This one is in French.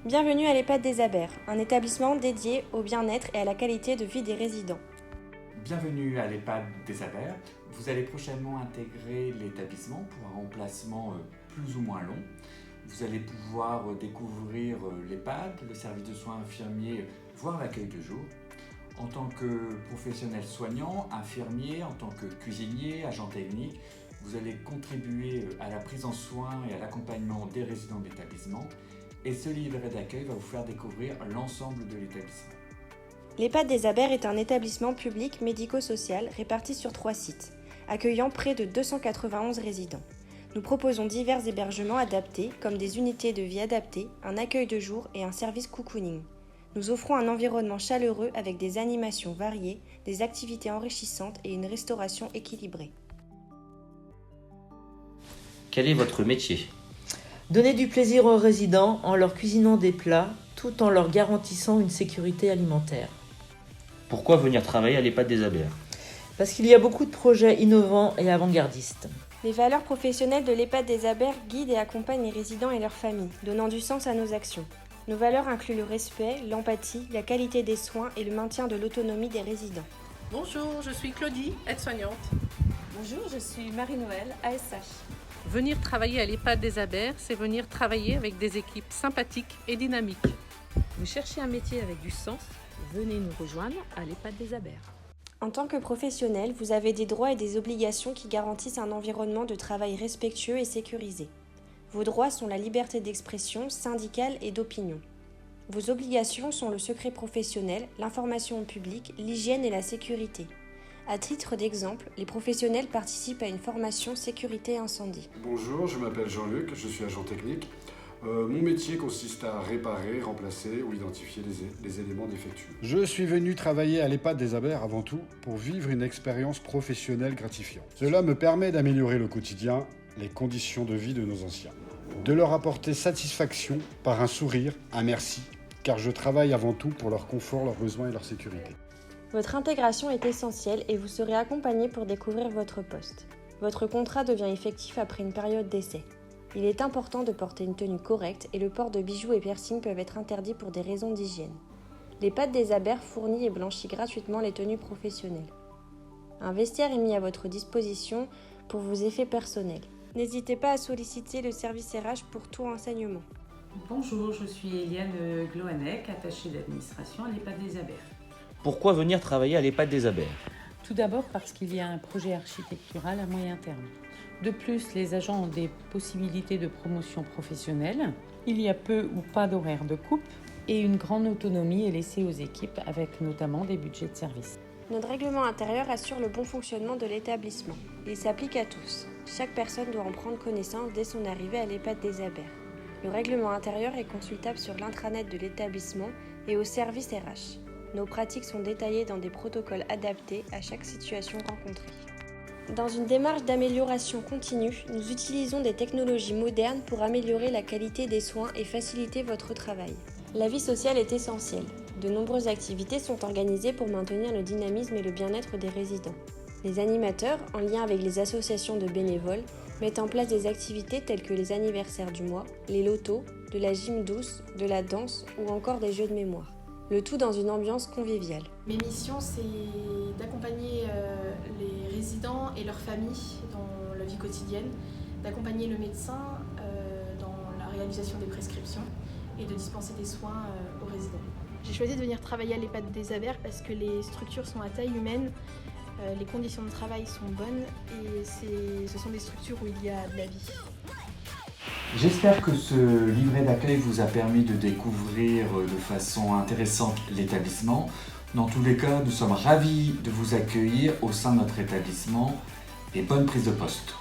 Bienvenue à l'EHPAD des Abers, un établissement dédié au bien-être et à la qualité de vie des résidents. Bienvenue à l'EHPAD des Abers. Vous allez prochainement intégrer l'établissement pour un remplacement plus ou moins long. Vous allez pouvoir découvrir l'EHPAD, le service de soins infirmiers, voire l'accueil de jour. En tant que professionnel soignant, infirmier, en tant que cuisinier, agent technique, vous allez contribuer à la prise en soin et à l'accompagnement des résidents de l'établissement. Et ce livret d'accueil va vous faire découvrir l'ensemble de l'établissement. L'EHPAD des Abers est un établissement public médico-social réparti sur 3 sites, accueillant près de 291 résidents. Nous proposons divers hébergements adaptés, comme des unités de vie adaptées, un accueil de jour et un service cocooning. Nous offrons un environnement chaleureux avec des animations variées, des activités enrichissantes et une restauration équilibrée. Quel est votre métier ? Donner du plaisir aux résidents en leur cuisinant des plats, tout en leur garantissant une sécurité alimentaire. Pourquoi venir travailler à l'EHPAD des Abers ? Parce qu'il y a beaucoup de projets innovants et avant-gardistes. Les valeurs professionnelles de l'EHPAD des Abers guident et accompagnent les résidents et leurs familles, donnant du sens à nos actions. Nos valeurs incluent le respect, l'empathie, la qualité des soins et le maintien de l'autonomie des résidents. Bonjour, je suis Claudie, aide-soignante. Bonjour, je suis Marie-Noël, ASH. Venir travailler à l'EHPAD des Abers, c'est venir travailler avec des équipes sympathiques et dynamiques. Vous cherchez un métier avec du sens ? Venez nous rejoindre à l'EHPAD des Abers. En tant que professionnel, vous avez des droits et des obligations qui garantissent un environnement de travail respectueux et sécurisé. Vos droits sont la liberté d'expression, syndicale et d'opinion. Vos obligations sont le secret professionnel, l'information au public, l'hygiène et la sécurité. À titre d'exemple, les professionnels participent à une formation sécurité incendie. Bonjour, je m'appelle Jean-Luc, je suis agent technique. Mon métier consiste à réparer, remplacer ou identifier les éléments défectueux. Je suis venu travailler à l'EHPAD des Abers avant tout pour vivre une expérience professionnelle gratifiante. Cela me permet d'améliorer le quotidien, les conditions de vie de nos anciens. De leur apporter satisfaction par un sourire, un merci, car je travaille avant tout pour leur confort, leurs besoins et leur sécurité. Votre intégration est essentielle et vous serez accompagné pour découvrir votre poste. Votre contrat devient effectif après une période d'essai. Il est important de porter une tenue correcte et le port de bijoux et piercings peuvent être interdits pour des raisons d'hygiène. L'EHPAD des Abers fournit et blanchit gratuitement les tenues professionnelles. Un vestiaire est mis à votre disposition pour vos effets personnels. N'hésitez pas à solliciter le service RH pour tout renseignement. Bonjour, je suis Eliane Gloanec, attachée d'administration à l'EHPAD des Abers. Pourquoi venir travailler à l'EHPAD des Abers ? Tout d'abord parce qu'il y a un projet architectural à moyen terme. De plus, les agents ont des possibilités de promotion professionnelle. Il y a peu ou pas d'horaire de coupe et une grande autonomie est laissée aux équipes avec notamment des budgets de service. Notre règlement intérieur assure le bon fonctionnement de l'établissement. Il s'applique à tous. Chaque personne doit en prendre connaissance dès son arrivée à l'EHPAD des Abers. Le règlement intérieur est consultable sur l'intranet de l'établissement et au service RH. Nos pratiques sont détaillées dans des protocoles adaptés à chaque situation rencontrée. Dans une démarche d'amélioration continue, nous utilisons des technologies modernes pour améliorer la qualité des soins et faciliter votre travail. La vie sociale est essentielle. De nombreuses activités sont organisées pour maintenir le dynamisme et le bien-être des résidents. Les animateurs, en lien avec les associations de bénévoles, mettent en place des activités telles que les anniversaires du mois, les lotos, de la gym douce, de la danse ou encore des jeux de mémoire. Le tout dans une ambiance conviviale. Mes missions, c'est d'accompagner les résidents et leurs familles dans la vie quotidienne, d'accompagner le médecin dans la réalisation des prescriptions et de dispenser des soins aux résidents. J'ai choisi de venir travailler à l'EHPAD des Abers parce que les structures sont à taille humaine, les conditions de travail sont bonnes et ce sont des structures où il y a de la vie. J'espère que ce livret d'accueil vous a permis de découvrir de façon intéressante l'établissement. Dans tous les cas, nous sommes ravis de vous accueillir au sein de notre établissement et bonne prise de poste.